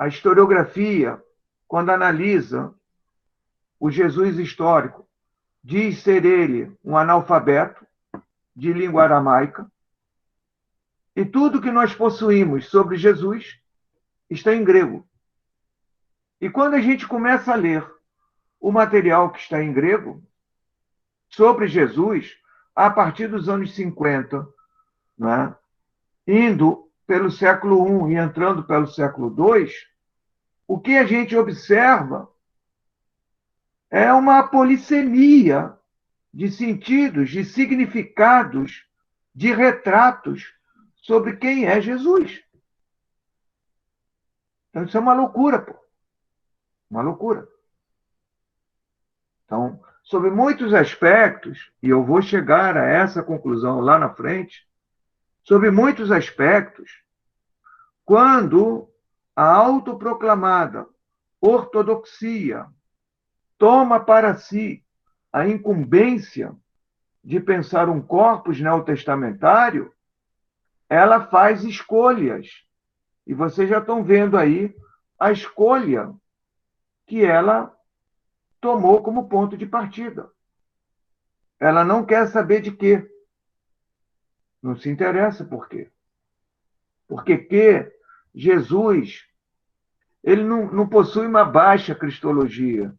A historiografia, quando analisa o Jesus histórico, diz ser ele um analfabeto de língua aramaica, e tudo que nós possuímos sobre Jesus está em grego. E quando a gente começa a ler o material que está em grego sobre Jesus, a partir dos anos 50, né, indo pelo século I e entrando pelo século II, o que a gente observa é uma polissemia de sentidos, de significados, de retratos sobre quem é Jesus. Então, isso é uma loucura, pô. Uma loucura. Então, sobre muitos aspectos, e eu vou chegar a essa conclusão lá na frente, sobre muitos aspectos, quando a autoproclamada ortodoxia toma para si a incumbência de pensar um corpus neotestamentário, ela faz escolhas. E vocês já estão vendo aí a escolha que ela tomou como ponto de partida. Ela não quer saber de quê. Não se interessa por quê. Porque Jesus, ele não possui uma baixa cristologia.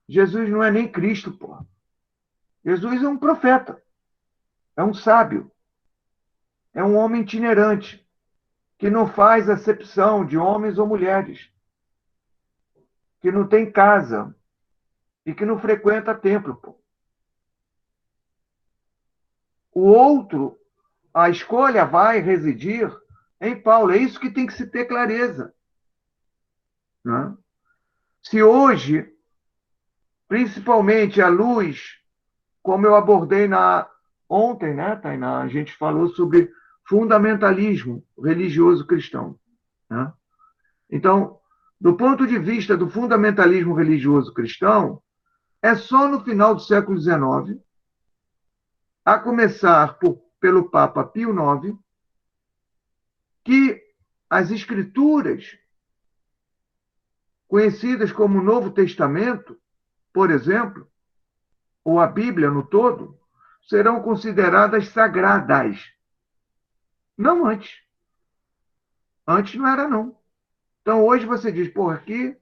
Jesus não é nem Cristo, pô. Jesus é um profeta, é um sábio, é um homem itinerante, que não faz acepção de homens ou mulheres, que não tem casa e que não frequenta templo, pô. O outro, a escolha vai residir em Paulo. É isso que tem que se ter clareza. Né? Se hoje, principalmente à luz, como eu abordei ontem, né, Tainá, a gente falou sobre fundamentalismo religioso cristão. Né? Então, do ponto de vista do fundamentalismo religioso cristão, é só no final do século XIX, a começar pelo Papa Pio IX, que as escrituras, conhecidas como Novo Testamento, por exemplo, ou a Bíblia no todo, serão consideradas sagradas. Não antes. Antes não era, não. Então, hoje você diz, pô, aqui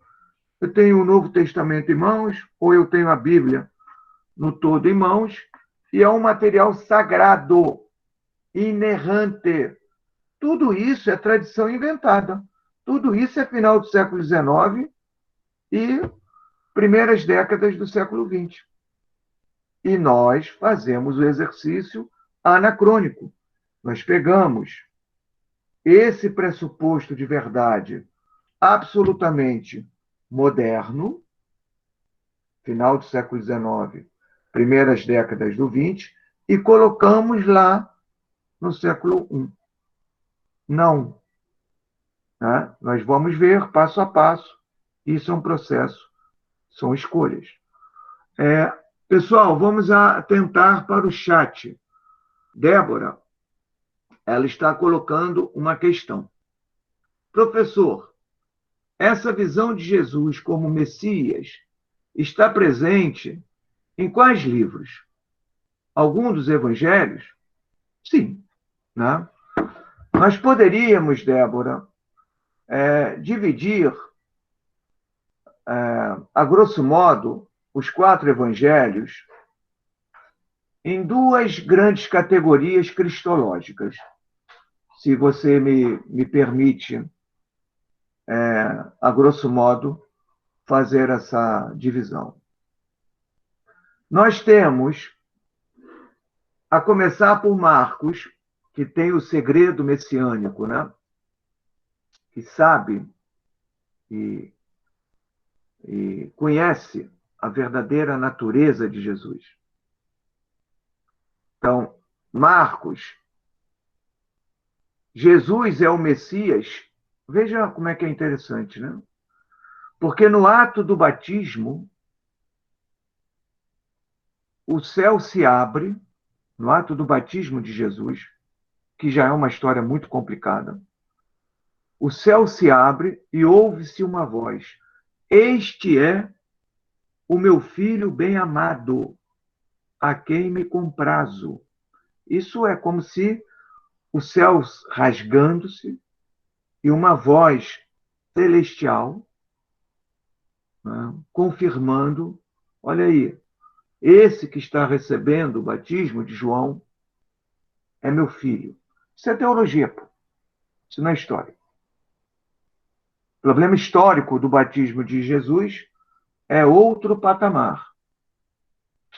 eu tenho o Novo Testamento em mãos, ou eu tenho a Bíblia no todo em mãos, e é um material sagrado, inerrante. Tudo isso é tradição inventada. Tudo isso é final do século XIX e primeiras décadas do século XX. E nós fazemos o exercício anacrônico. Nós pegamos esse pressuposto de verdade absolutamente moderno, final do século XIX, primeiras décadas do XX, e colocamos lá no século I. Não. Né? Nós vamos ver passo a passo. Isso é um processo, são escolhas. Pessoal, vamos atentar para o chat. Débora, ela está colocando uma questão. Professor, essa visão de Jesus como Messias está presente em quais livros? Algum dos evangelhos? Sim. Né? Nós poderíamos, Débora, dividir, a grosso modo, os 4 evangelhos em 2 grandes categorias cristológicas, se você me permite, a grosso modo, fazer essa divisão. Nós temos, a começar por Marcos, que tem o segredo messiânico, né? Que sabe e conhece a verdadeira natureza de Jesus. Então, Marcos, Jesus é o Messias. Veja como é que é interessante, né? Porque no ato do batismo, o céu se abre, no ato do batismo de Jesus, que já é uma história muito complicada. o céu se abre e ouve-se uma voz: Este é o meu filho bem-amado, a quem me comprazo. Isso é como se os céus rasgando-se e uma voz celestial, né, confirmando: olha aí, esse que está recebendo o batismo de João é meu filho. Isso é teologia, pô. Isso não é história. O problema histórico do batismo de Jesus é outro patamar.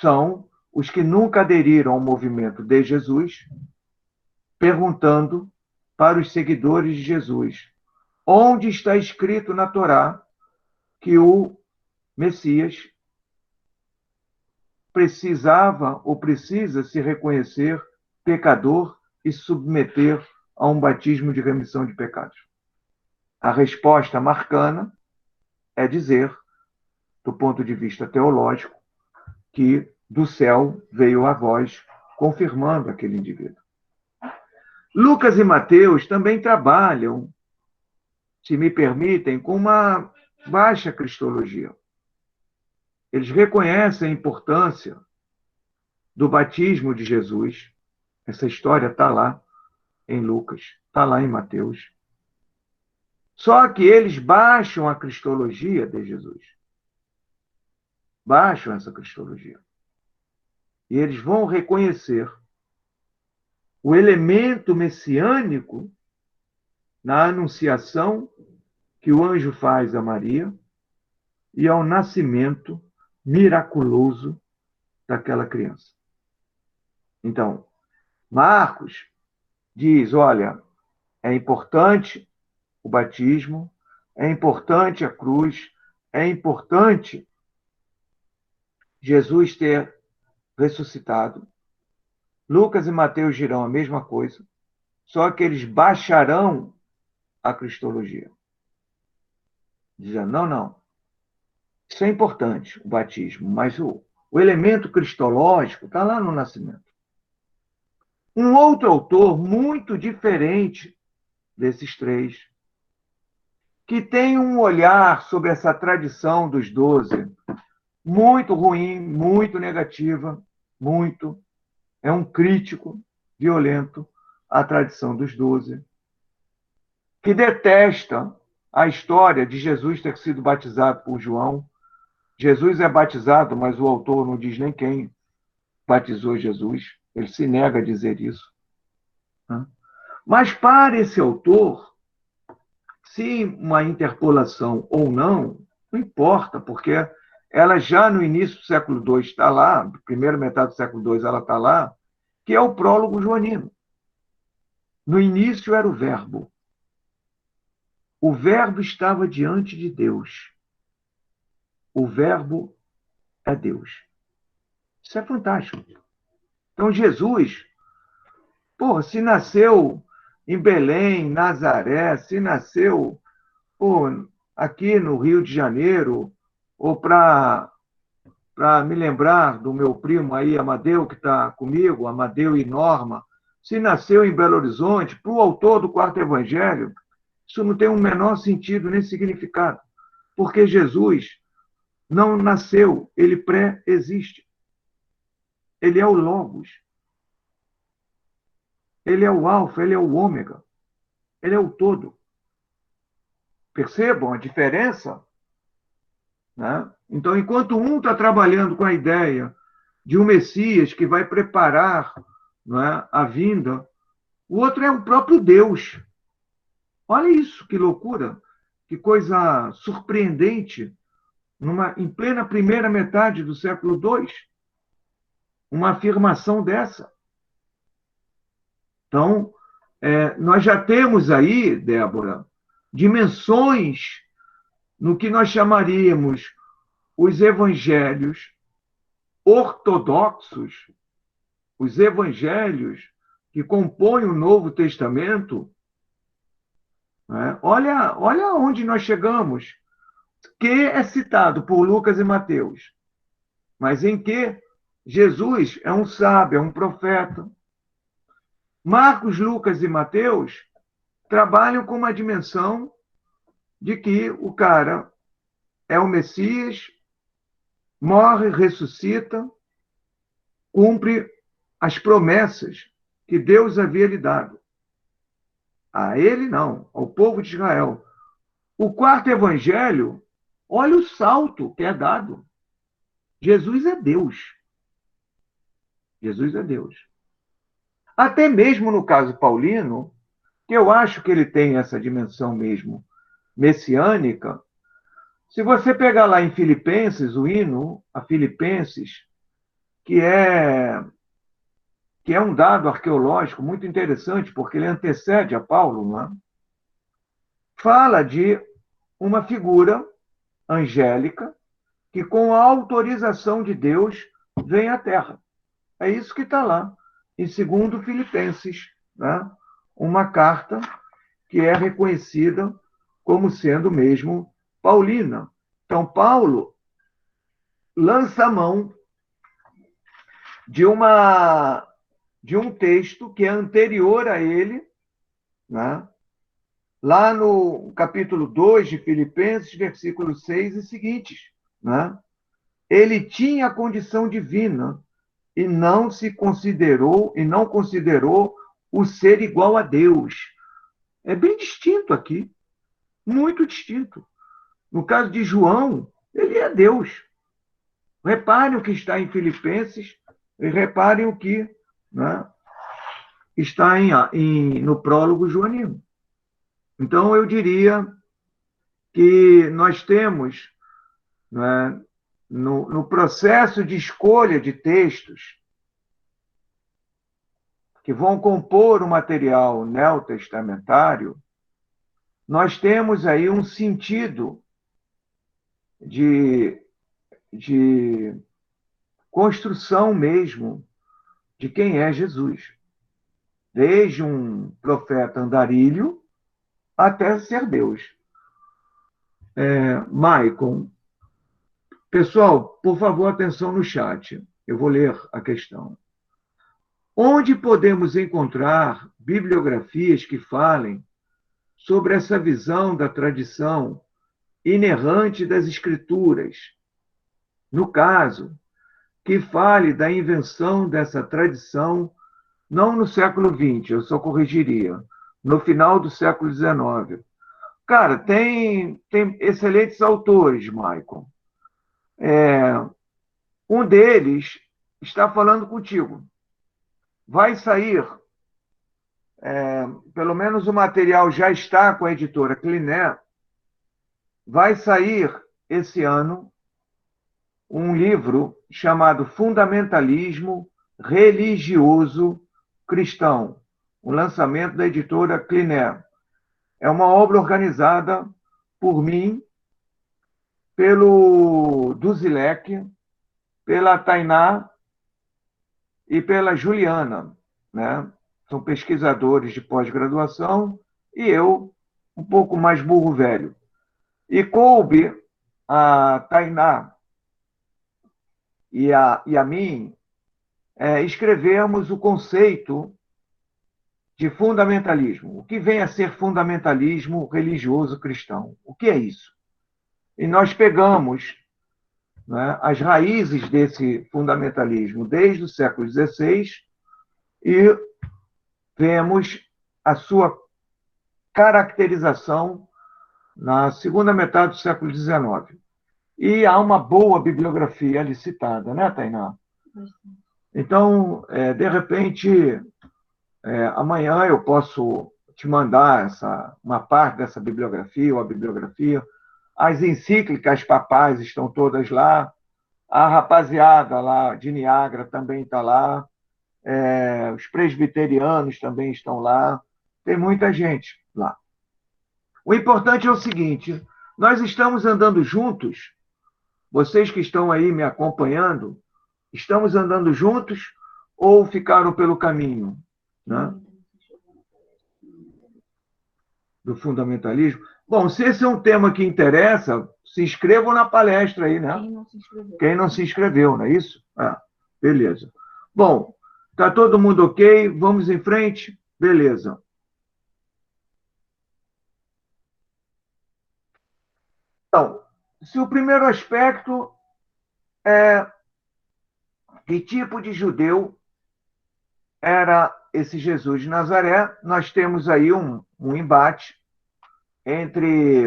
São os que nunca aderiram ao movimento de Jesus, perguntando para os seguidores de Jesus: onde está escrito na Torá que o Messias precisava ou precisa se reconhecer pecador e submeter a um batismo de remissão de pecados? A resposta marcana é dizer, do ponto de vista teológico, que do céu veio a voz confirmando aquele indivíduo. Lucas e Mateus também trabalham, se me permitem, com uma baixa cristologia. Eles reconhecem a importância do batismo de Jesus. Essa história está lá em Lucas, está lá em Mateus. Só que eles baixam a cristologia de Jesus. Baixam essa cristologia. E eles vão reconhecer o elemento messiânico na anunciação que o anjo faz a Maria e ao nascimento miraculoso daquela criança. Então, Marcos diz: olha, é importante o batismo, é importante a cruz, é importante Jesus ter ressuscitado. Lucas e Mateus dirão a mesma coisa, só que eles baixarão a cristologia. Dizendo: não, não, isso é importante, o batismo, mas o elemento cristológico está lá no nascimento. Um outro autor muito diferente desses três, que tem um olhar sobre essa tradição dos 12 muito ruim, muito negativa, muito. É um crítico violento à tradição dos 12, que detesta a história de Jesus ter sido batizado por João. Jesus é batizado, mas o autor não diz nem quem batizou Jesus. Ele se nega a dizer isso. Mas para esse autor, se uma interpolação ou não, não importa, porque ela já no início do século II está lá, primeira metade do século II ela está lá, que é o prólogo joanino. No início era o Verbo. O Verbo estava diante de Deus. O Verbo é Deus. Isso é fantástico. Então Jesus, se nasceu em Belém, Nazaré, se nasceu aqui no Rio de Janeiro, ou para me lembrar do meu primo aí, Amadeu, que está comigo, Amadeu e Norma, se nasceu em Belo Horizonte, para o autor do quarto evangelho, isso não tem o menor sentido nem significado, porque Jesus não nasceu, ele pré-existe. Ele é o Logos. Ele é o Alfa, ele é o Ômega. Ele é o todo. Percebam a diferença? Né? Então, enquanto um está trabalhando com a ideia de um Messias que vai preparar, não é, a vinda, o outro é o próprio Deus. Olha isso, que loucura, que coisa surpreendente, em plena primeira metade do século II, uma afirmação dessa. Então, nós já temos aí, Débora, dimensões no que nós chamaríamos os evangelhos ortodoxos, os evangelhos que compõem o Novo Testamento. Né? Olha onde nós chegamos, que é citado por Lucas e Mateus, mas em que Jesus é um sábio, é um profeta. Marcos, Lucas e Mateus trabalham com uma dimensão de que o cara é o Messias, morre, ressuscita, cumpre as promessas que Deus havia lhe dado. A ele não, ao povo de Israel. O quarto evangelho, olha o salto que é dado. Jesus é Deus. Jesus é Deus. Até mesmo no caso paulino, que eu acho que ele tem essa dimensão mesmo messiânica, se você pegar lá em Filipenses, o hino a Filipenses, que é, que é um dado arqueológico muito interessante, porque ele antecede a Paulo, não é? Fala de uma figura angélica que, com a autorização de Deus, vem à Terra. É isso que está lá, em 2 Filipenses, né? Uma carta que é reconhecida como sendo mesmo paulina. Então, Paulo lança a mão de, de um texto que é anterior a ele, né? Lá no capítulo 2 de Filipenses, versículos 6 e seguintes. Né? Ele tinha a condição divina e não considerou o ser igual a Deus. É bem distinto aqui, muito distinto. No caso de João, ele é Deus. Reparem o que está em Filipenses e reparem o que, né, está no prólogo joanino. Então, eu diria que nós temos, né, no processo de escolha de textos que vão compor o material neotestamentário, nós temos aí um sentido de, de construção mesmo de quem é Jesus. Desde um profeta andarilho até ser Deus. Maicon, pessoal, por favor, atenção no chat. Eu vou ler a questão. Onde podemos encontrar bibliografias que falem sobre essa visão da tradição inerrante das Escrituras? No caso, que fale da invenção dessa tradição não no século XX, eu só corrigiria, no final do século XIX. Cara, tem excelentes autores, Michael. Um deles está falando contigo. Vai sair, pelo menos o material já está com a editora Cliné, vai sair esse ano um livro chamado Fundamentalismo Religioso Cristão, o lançamento da editora Cliné. É uma obra organizada por mim, pelo Duzilek, pela Tainá e pela Juliana, né? São pesquisadores de pós-graduação e eu, um pouco mais burro velho. E coube a Tainá e a mim escrevermos o conceito de fundamentalismo. O que vem a ser fundamentalismo religioso cristão? O que é isso? E nós pegamos, né, as raízes desse fundamentalismo desde o século XVI e vemos a sua caracterização na segunda metade do século XIX. E há uma boa bibliografia ali citada, né, Tainá? Então, de repente, amanhã eu posso te mandar uma parte dessa bibliografia ou a bibliografia. As encíclicas papais estão todas lá. A rapaziada lá de Niágara também está lá. Os presbiterianos também estão lá. Tem muita gente lá. O importante é o seguinte: nós estamos andando juntos, vocês que estão aí me acompanhando, estamos andando juntos ou ficaram pelo caminho, né, do fundamentalismo? Bom, se esse é um tema que interessa, se inscrevam na palestra aí, né? Quem não se inscreveu, não é isso? Beleza. Bom, está todo mundo ok? Vamos em frente? Beleza. Então, se o primeiro aspecto é que tipo de judeu era esse Jesus de Nazaré, nós temos aí um embate entre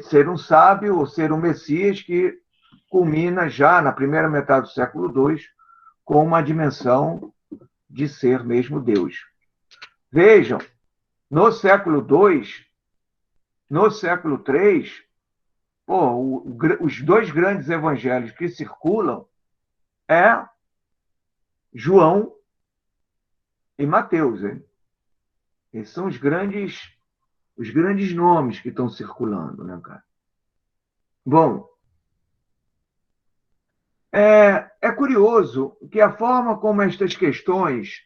ser um sábio ou ser um Messias que culmina já na primeira metade do século II com uma dimensão de ser mesmo Deus. Vejam, no século II, no século III, os dois grandes evangelhos que circulam é João e Mateus. Hein? Esses são os grandes nomes que estão circulando, né, cara? Bom, é curioso que a forma como estas questões,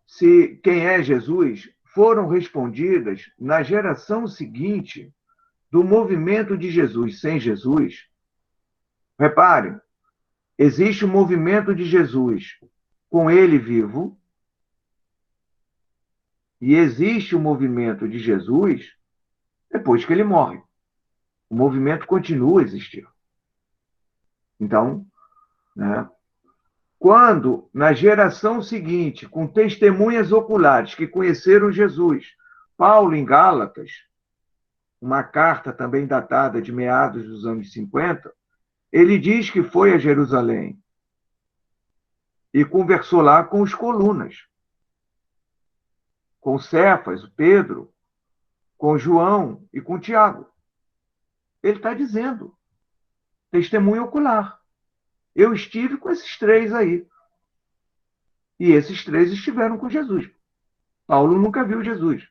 se quem é Jesus, foram respondidas na geração seguinte do movimento de Jesus sem Jesus. Reparem, existe o movimento de Jesus com ele vivo, e existe o movimento de Jesus depois que ele morre. O movimento continua a existir. Então, né, quando na geração seguinte, com testemunhas oculares que conheceram Jesus, Paulo em Gálatas, uma carta também datada de meados dos anos 50, ele diz que foi a Jerusalém e conversou lá com os colunas, com Cefas, Pedro, com João e com Tiago. Ele está dizendo, testemunho ocular. Eu estive com esses três aí. E esses três estiveram com Jesus. Paulo nunca viu Jesus.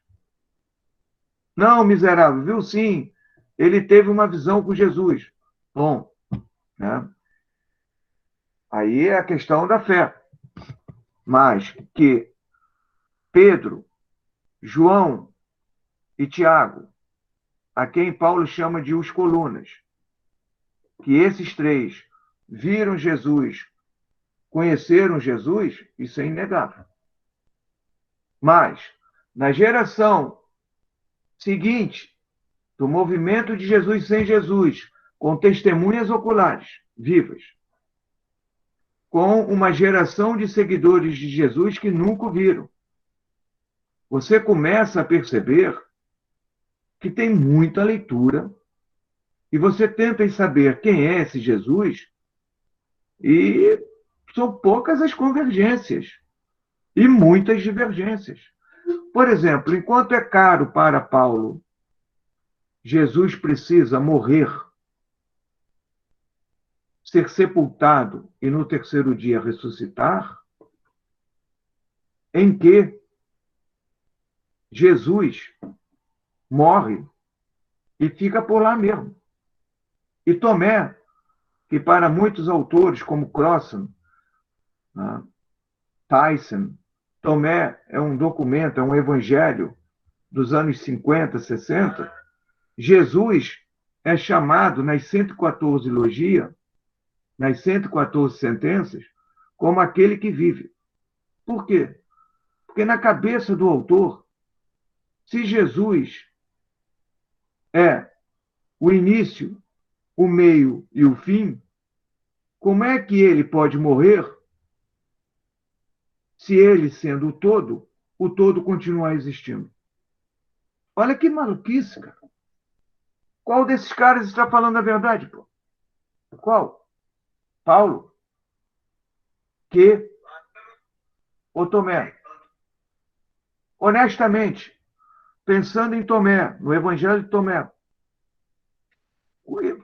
Não, miserável, viu sim. Ele teve uma visão com Jesus. Bom, né? Aí é a questão da fé. Mas que Pedro, João e Tiago, a quem Paulo chama de os colunas, que esses três viram Jesus, conheceram Jesus, isso é inegável. Mas, na geração seguinte, do movimento de Jesus sem Jesus, com testemunhas oculares vivas, com uma geração de seguidores de Jesus que nunca o viram, você começa a perceber que tem muita leitura e você tenta saber quem é esse Jesus e são poucas as convergências e muitas divergências. Por exemplo, enquanto é caro para Paulo, Jesus precisa morrer, ser sepultado e no terceiro dia ressuscitar, em que Jesus morre e fica por lá mesmo. E Tomé, que para muitos autores, como Crossan, né, Tyson, Tomé é um documento, é um evangelho dos anos 50, 60, Jesus é chamado nas 114 logias, nas 114 sentenças, como aquele que vive. Por quê? Porque na cabeça do autor, se Jesus é o início, o meio e o fim, como é que ele pode morrer se ele, sendo o todo continuar existindo? Olha que maluquice, cara. Qual desses caras está falando a verdade, pô? Qual? Paulo? Que? Ou Tomé? Honestamente, pensando em Tomé, no Evangelho de Tomé,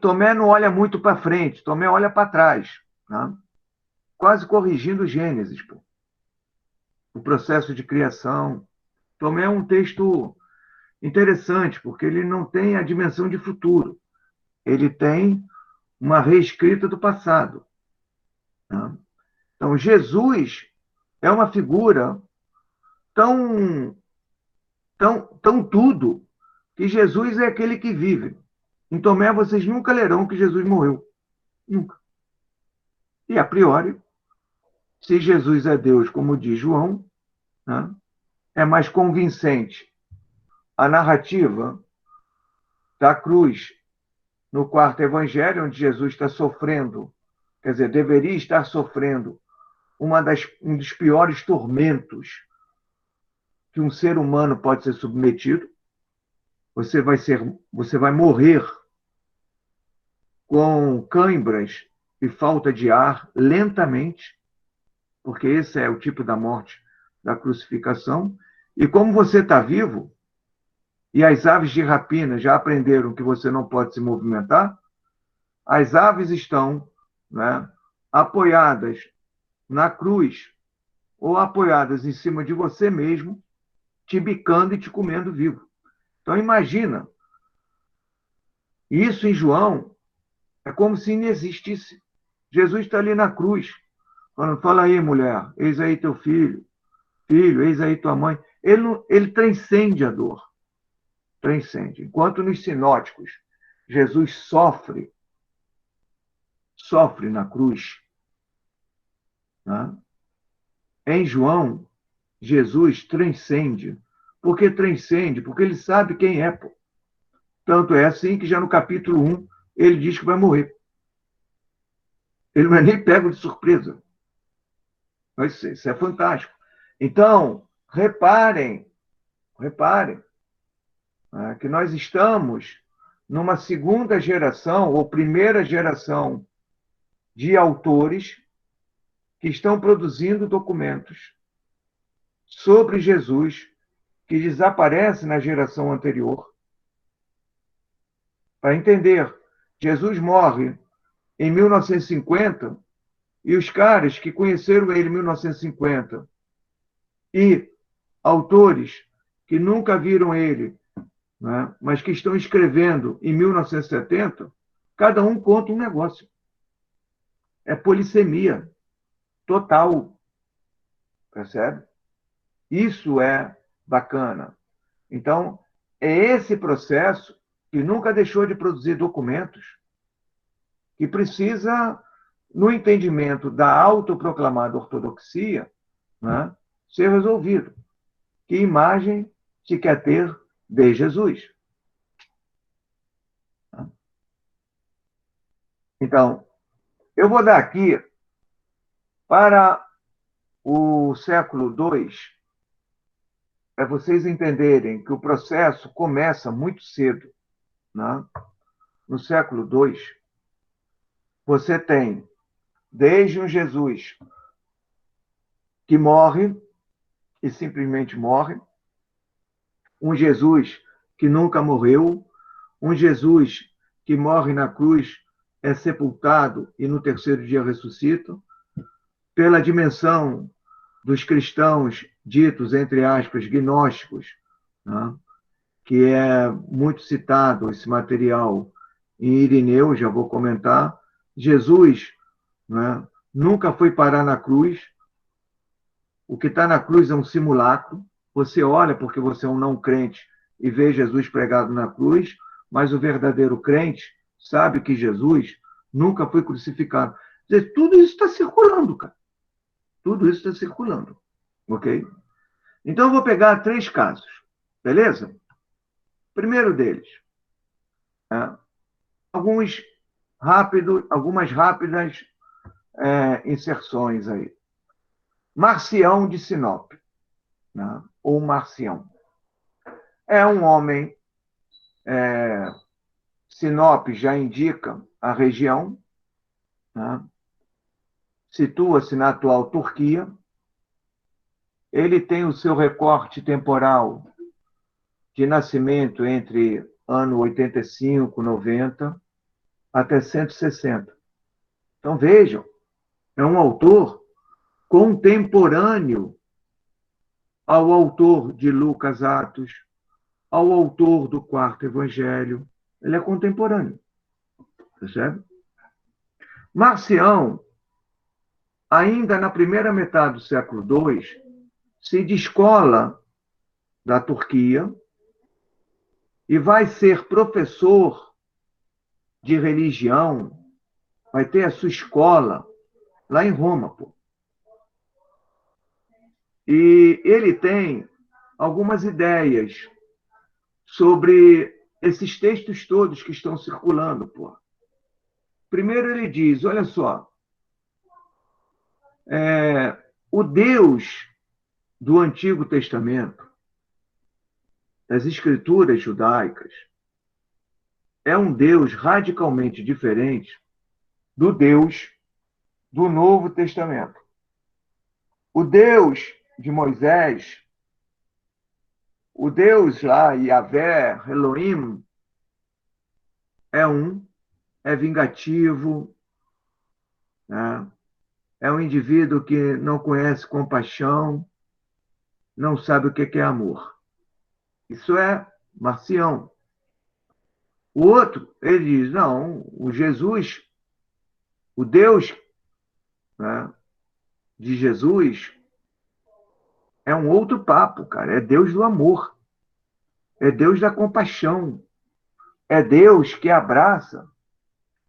Tomé não olha muito para frente, Tomé olha para trás, né? Quase corrigindo Gênesis, pô. O processo de criação. Tomé é um texto interessante, porque ele não tem a dimensão de futuro, ele tem uma reescrita do passado. Né? Então, Jesus é uma figura tão, tão tudo, que Jesus é aquele que vive. Em Tomé, vocês nunca lerão que Jesus morreu. Nunca. E, a priori, se Jesus é Deus, como diz João, né, é mais convincente a narrativa da cruz no quarto evangelho, onde Jesus está sofrendo, quer dizer, deveria estar sofrendo um dos piores tormentos que um ser humano pode ser submetido. Você vai morrer com câimbras e falta de ar lentamente, porque esse é o tipo da morte da crucificação. E como você está vivo, e as aves de rapina já aprenderam que você não pode se movimentar, as aves estão, né, apoiadas na cruz ou apoiadas em cima de você mesmo, te bicando e te comendo vivo. Então imagina, isso em João é como se não existisse. Jesus está ali na cruz, falando, fala aí, mulher, eis aí teu filho, filho, eis aí tua mãe. Ele transcende a dor, transcende. Enquanto nos sinóticos, Jesus sofre na cruz, né? Em João, Jesus transcende. Por que transcende? Porque ele sabe quem é, pô. Tanto é assim que já no capítulo 1 ele diz que vai morrer. Ele não é nem pego de surpresa. Isso é fantástico. Então, reparem, né, que nós estamos numa segunda geração, ou primeira geração, de autores que estão produzindo documentos sobre Jesus que desaparece na geração anterior. Para entender, Jesus morre em 1950 e os caras que conheceram ele em 1950 e autores que nunca viram ele, né, mas que estão escrevendo em 1970, cada um conta um negócio. É polissemia total, percebe? Isso é bacana. Então, é esse processo que nunca deixou de produzir documentos, que precisa, no entendimento da autoproclamada ortodoxia, né, ser resolvido. Que imagem se quer ter de Jesus? Então, eu vou dar aqui, para o século II, para vocês entenderem que o processo começa muito cedo, né? No século II, você tem desde um Jesus que morre, e simplesmente morre, um Jesus que nunca morreu, um Jesus que morre na cruz, é sepultado e no terceiro dia ressuscita, pela dimensão dos cristãos ditos, entre aspas, gnósticos, né? Que é muito citado esse material em Irineu, já vou comentar. Jesus, né, nunca foi parar na cruz. O que está na cruz é um simulacro. Você olha porque você é um não crente e vê Jesus pregado na cruz, mas o verdadeiro crente sabe que Jesus nunca foi crucificado. Quer dizer, tudo isso está circulando, cara. Tudo isso está circulando, ok? Então, eu vou pegar 3 casos, beleza? Primeiro deles, né, algumas rápidas inserções aí. Marcião de Sinop, né, ou Marcião. É um homem, Sinop já indica a região, né, situa-se na atual Turquia. Ele tem o seu recorte temporal de nascimento entre ano 85, 90, até 160. Então, vejam, é um autor contemporâneo ao autor de Lucas Atos, ao autor do quarto evangelho. Ele é contemporâneo, percebe? Marcião, ainda na primeira metade do século II, se descola da Turquia e vai ser professor de religião, vai ter a sua escola lá em Roma, pô. E ele tem algumas ideias sobre esses textos todos que estão circulando, pô. Primeiro ele diz, olha só, o Deus do Antigo Testamento, das Escrituras judaicas, é um Deus radicalmente diferente do Deus do Novo Testamento. O Deus de Moisés, o Deus lá, Yahvé, Elohim, é vingativo, né? É um indivíduo que não conhece compaixão, não sabe o que é amor. Isso é Marcião. O outro, ele diz, não, o Jesus, o Deus, né, de Jesus é um outro papo, cara. É Deus do amor. É Deus da compaixão. É Deus que abraça,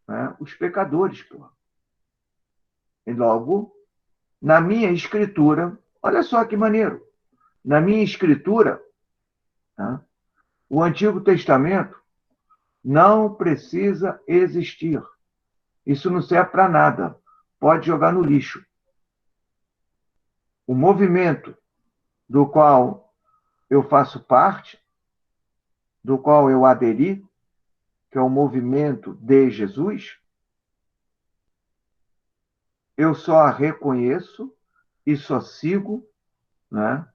né, os pecadores, pô. E logo, na minha escritura, olha só que maneiro. Na minha escritura, né, o Antigo Testamento não precisa existir. Isso não serve para nada. Pode jogar no lixo. O movimento do qual eu faço parte, do qual eu aderi, que é o movimento de Jesus, eu só reconheço e só sigo, né,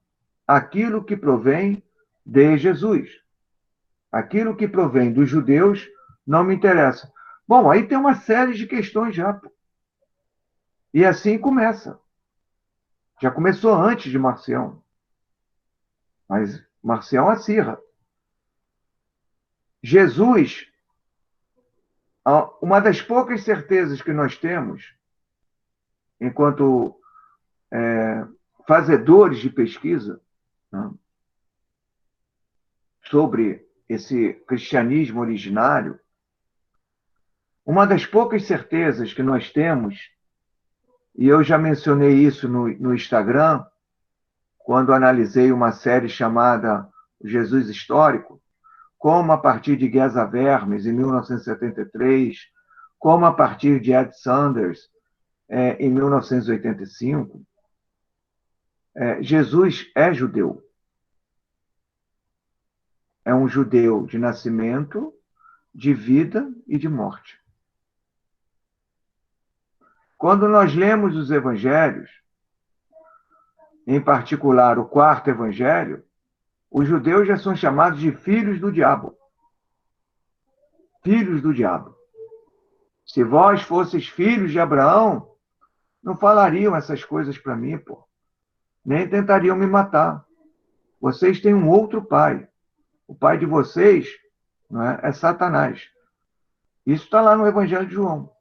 aquilo que provém de Jesus. Aquilo que provém dos judeus não me interessa. Bom, aí tem uma série de questões já. Pô. E assim começa. Já começou antes de Marcião. Mas Marcião acirra. Jesus, uma das poucas certezas que nós temos, enquanto fazedores de pesquisa, né, sobre esse cristianismo originário, uma das poucas certezas que nós temos, e eu já mencionei isso no Instagram, quando analisei uma série chamada Jesus Histórico, como a partir de Geza Vermes, em 1973, como a partir de Ed Sanders, em 1985, Jesus é judeu. É um judeu de nascimento, de vida e de morte. Quando nós lemos os evangelhos, em particular o quarto evangelho, os judeus já são chamados de filhos do diabo. Filhos do diabo. Se vós fosseis filhos de Abraão, não falariam essas coisas para mim, pô. Nem tentariam me matar. Vocês têm um outro pai. O pai de vocês, não é Satanás. Isso está lá no Evangelho de João.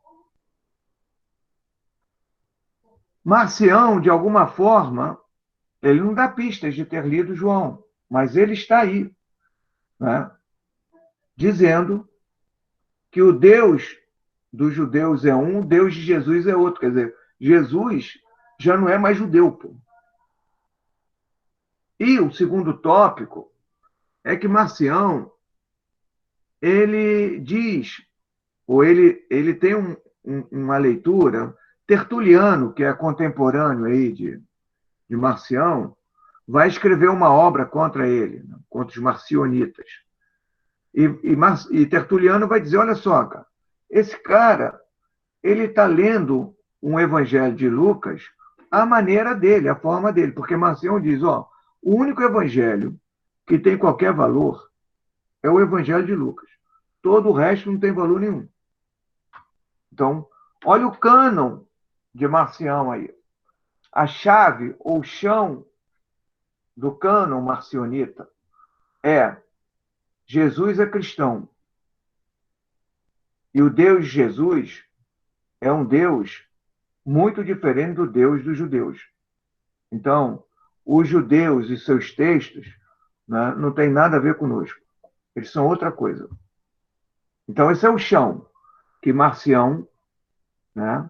Marcião, de alguma forma, ele não dá pistas de ter lido João, mas ele está aí, né, dizendo que o Deus dos judeus é um, o Deus de Jesus é outro. Quer dizer, Jesus já não é mais judeu. Pô. E o segundo tópico é que Marcião, ele diz, ou ele tem uma leitura, Tertuliano, que é contemporâneo aí de Marcião, vai escrever uma obra contra ele, né, contra os marcionitas. E Tertuliano vai dizer, olha só, cara, esse cara, ele está lendo um evangelho de Lucas à maneira dele, à forma dele, porque Marcião diz, ó, o único evangelho que tem qualquer valor é o evangelho de Lucas. Todo o resto não tem valor nenhum. Então, olha o cânon de Marcião aí. A chave ou chão do cânon marcionita é Jesus é cristão. E o Deus de Jesus é um Deus muito diferente do Deus dos judeus. Então, os judeus e seus textos, né, não tem nada a ver conosco. Eles são outra coisa. Então, esse é o chão que Marcião, né,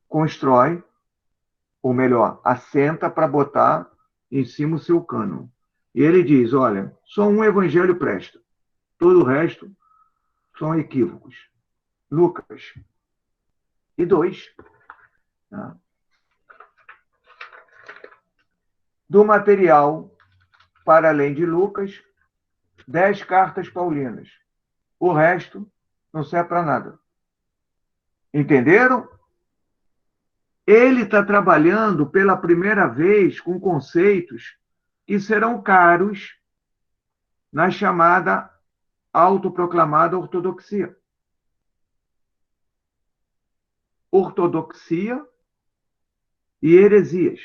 constrói, ou melhor, assenta para botar em cima o seu cânon. E ele diz, olha, só um evangelho presta. Todo o resto são equívocos. Lucas. E 2. Tá? Do material, para além de Lucas, 10 cartas paulinas. O resto não serve para nada. Entenderam? Ele está trabalhando pela primeira vez com conceitos que serão caros na chamada autoproclamada ortodoxia. Ortodoxia e heresias.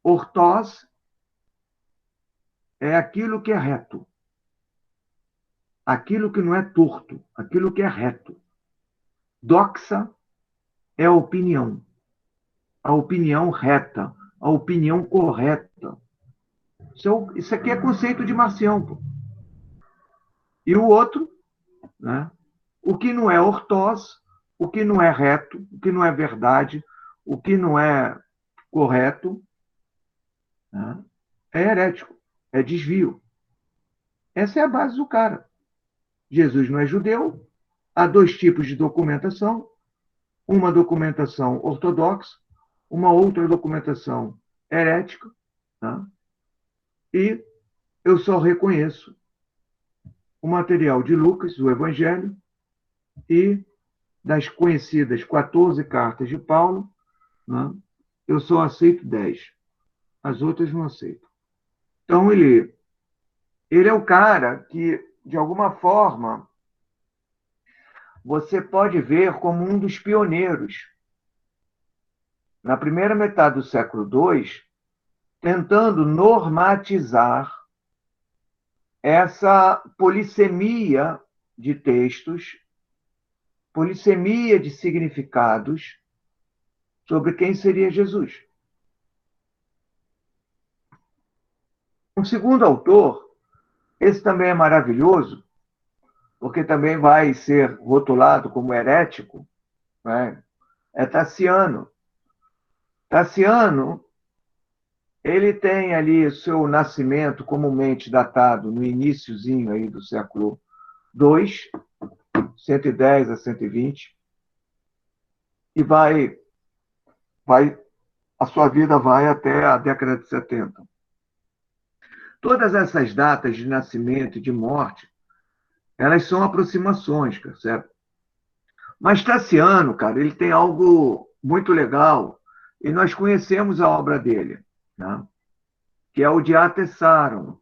Ortós é aquilo que é reto. Aquilo que não é torto. Aquilo que é reto. Doxa é a opinião. A opinião reta. A opinião correta. Isso aqui é conceito de Marcião. Pô. E o outro, né? O que não é ortós, o que não é reto, o que não é verdade, o que não é correto, né? É herético, é desvio. Essa é a base do cara. Jesus não é judeu, há 2 tipos de documentação, uma documentação ortodoxa, uma outra documentação herética, né? E eu só reconheço o material de Lucas, o Evangelho, e das conhecidas 14 cartas de Paulo, né? Eu só aceito 10. As outras não aceito. Então, ele é o cara que, de alguma forma, você pode ver como um dos pioneiros, na primeira metade do século II, tentando normatizar essa polissemia de textos, polissemia de significados sobre quem seria Jesus. Um segundo autor, esse também é maravilhoso, porque também vai ser rotulado como herético, né? É Taciano. Taciano, ele tem ali o seu nascimento comumente datado no iniciozinho aí do século II, 110 a 120, e a sua vida vai até a década de 70. Todas essas datas de nascimento e de morte, elas são aproximações, certo? Mas Taciano, cara, ele tem algo muito legal, e nós conhecemos a obra dele, né? Que é o de Atessaron.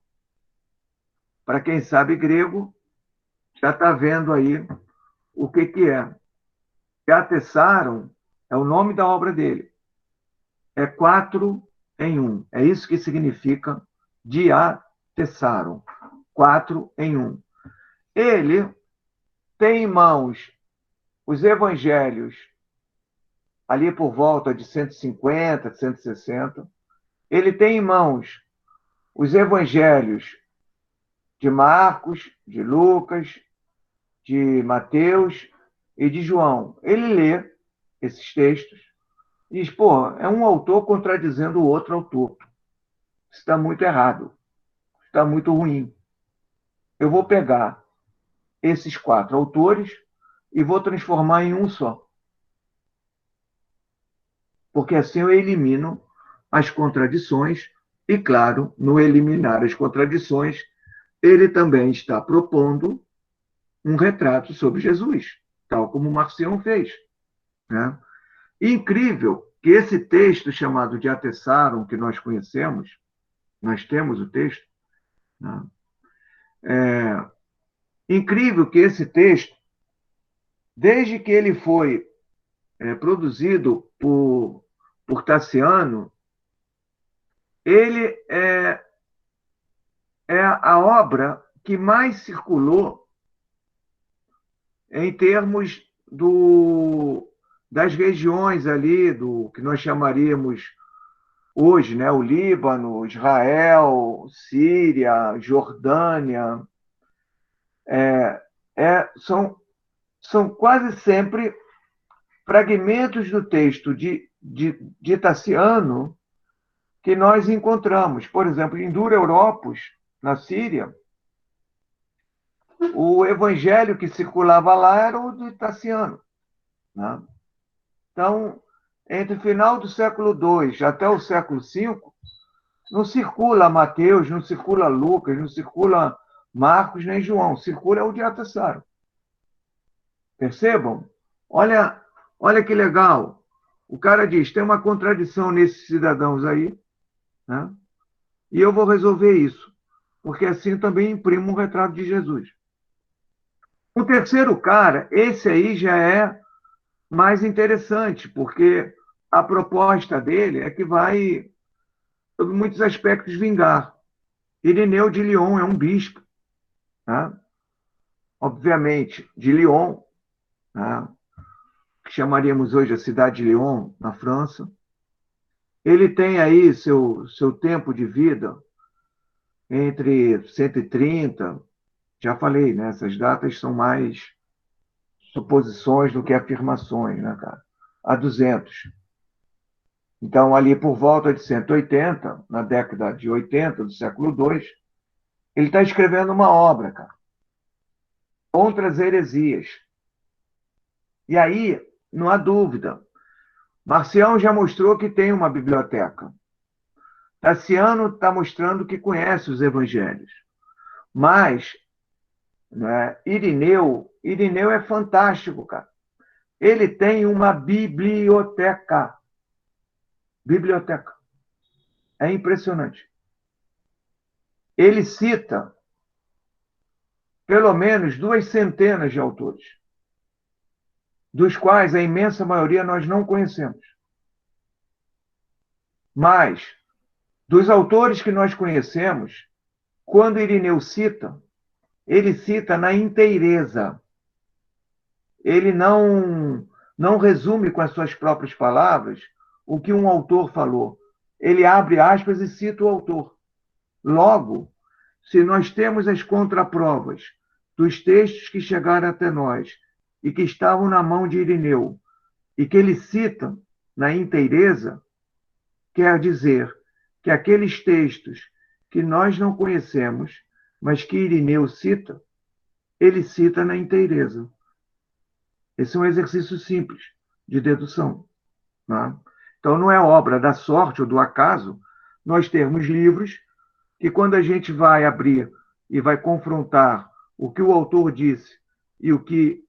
Para quem sabe grego, já está vendo aí o que é. Atessaron é o nome da obra dele. É 4 em 1. É isso que significa Diatessaron. 4 em 1. Ele tem em mãos os evangelhos ali por volta de 150, 160. Ele tem em mãos os evangelhos de Marcos, de Lucas, de Mateus e de João. Ele lê esses textos e diz, pô, é um autor contradizendo o outro autor. Isso está muito errado. Está muito ruim. Eu vou pegar esses 4 autores e vou transformar em um só. Porque assim eu elimino as contradições e, claro, no eliminar as contradições, ele também está propondo um retrato sobre Jesus, tal como Marcião fez, né? Incrível que esse texto chamado de Atessaron, que nós conhecemos, nós temos o texto, né? Incrível que esse texto, desde que ele foi produzido por Taciano, ele é a obra que mais circulou em termos das regiões ali, do que nós chamaríamos hoje, né, o Líbano, Israel, Síria, Jordânia. São quase sempre fragmentos do texto de Taciano que nós encontramos. Por exemplo, em Dura Europos, na Síria, O evangelho que circulava lá era o de Tassiano, né? Então, entre o final do século II até o século V, não circula Mateus, não circula Lucas, não circula Marcos nem João, circula o de Atassaro. Percebam? Olha, olha que legal. O cara diz: tem uma contradição nesses cidadãos aí, né? E eu vou resolver isso, porque assim também imprimo um retrato de Jesus. O terceiro cara, esse aí já é mais interessante, porque a proposta dele é que vai, sob muitos aspectos, vingar. Irineu de Lyon é um bispo, né? Obviamente, de Lyon, né? Que chamaríamos hoje a cidade de Lyon, na França. Ele tem aí seu tempo de vida entre 130, já falei, né? Essas datas são mais suposições do que afirmações, né, cara? A 200. Então, ali por volta de 180, na década de 80 do século II, ele está escrevendo uma obra, cara, contra as heresias. E aí, não há dúvida, Marcião já mostrou que tem uma biblioteca. Tassiano está mostrando que conhece os evangelhos. Mas, né, Irineu é fantástico, cara. Ele tem uma biblioteca. Biblioteca. É impressionante. Ele cita pelo menos 200 de autores, dos quais a imensa maioria nós não conhecemos. Mas, dos autores que nós conhecemos, quando Irineu cita, ele cita na inteireza. Ele não resume com as suas próprias palavras o que um autor falou. Ele abre aspas e cita o autor. Logo, se nós temos as contraprovas dos textos que chegaram até nós e que estavam na mão de Irineu e que ele cita na inteireza, quer dizer que aqueles textos que nós não conhecemos, mas que Irineu cita, ele cita na inteireza. Esse é um exercício simples de dedução, né? Então, não é obra da sorte ou do acaso nós termos livros que, quando a gente vai abrir e vai confrontar o que o autor disse e o que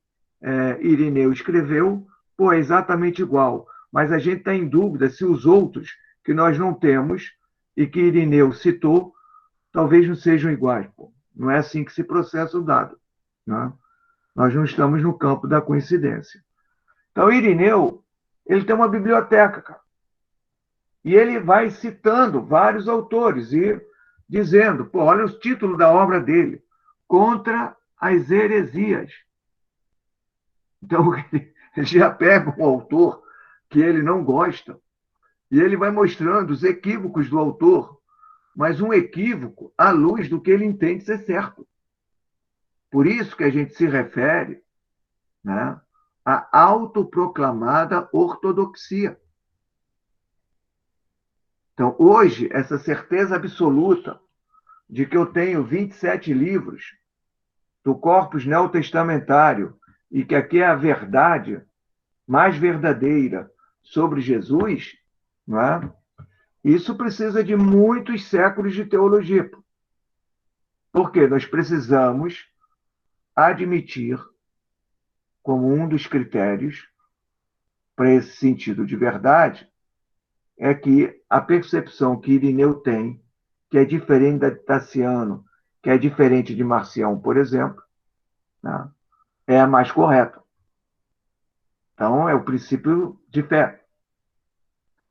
Irineu escreveu, pô, é exatamente igual. Mas a gente está em dúvida se os outros que nós não temos e que Irineu citou talvez não sejam iguais. Pô. Não é assim que se processa o dado, né? Nós não estamos no campo da coincidência. Então, Irineu, ele tem uma biblioteca, cara. E ele vai citando vários autores e dizendo, pô, olha o título da obra dele, Contra as Heresias. Então, ele já pega um autor que ele não gosta e ele vai mostrando os equívocos do autor, mas um equívoco à luz do que ele entende ser certo. Por isso que a gente se refere, né, à autoproclamada ortodoxia. Então, hoje, essa certeza absoluta de que eu tenho 27 livros do corpus neotestamentário e que aqui é a verdade mais verdadeira sobre Jesus, não é? Isso precisa de muitos séculos de teologia. Porque nós precisamos admitir, como um dos critérios para esse sentido de verdade, é que a percepção que Irineu tem, que é diferente da de Tassiano, que é diferente de Marcião, por exemplo, né, é a mais correta. Então, é o princípio de fé.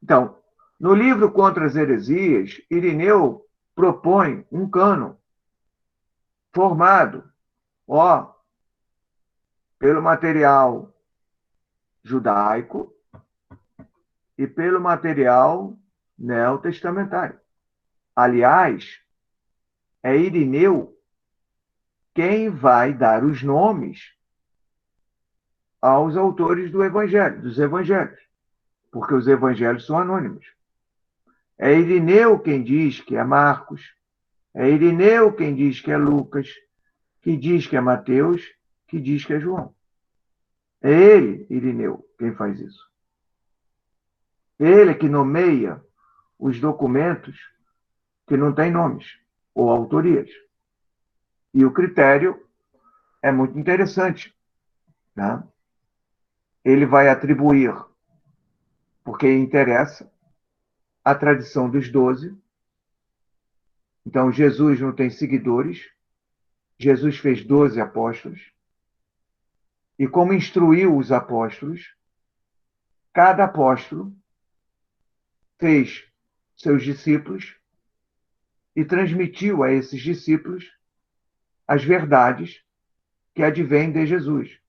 Então, no livro Contra as Heresias, Irineu propõe um cânon formado, ó, pelo material judaico e pelo material neotestamentário. Aliás, é Irineu quem vai dar os nomes aos autores do Evangelho, dos Evangelhos, porque os Evangelhos são anônimos. É Irineu quem diz que é Marcos, é Irineu quem diz que é Lucas, que diz que é Mateus, que diz que é João. É ele, Irineu, quem faz isso. Ele é que nomeia os documentos que não têm nomes ou autorias. E o critério é muito interessante. Né? Ele vai atribuir, porque interessa, a tradição dos 12. Então, Jesus não tem seguidores. Jesus fez 12 apóstolos. E como instruiu os apóstolos, cada apóstolo fez seus discípulos e transmitiu a esses discípulos as verdades que advêm de Jesus.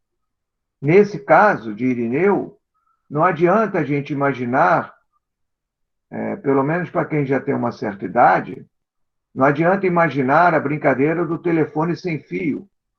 Nesse caso de Irineu, não adianta a gente imaginar, pelo menos para quem já tem uma certa idade, não adianta imaginar a brincadeira do telefone sem fio,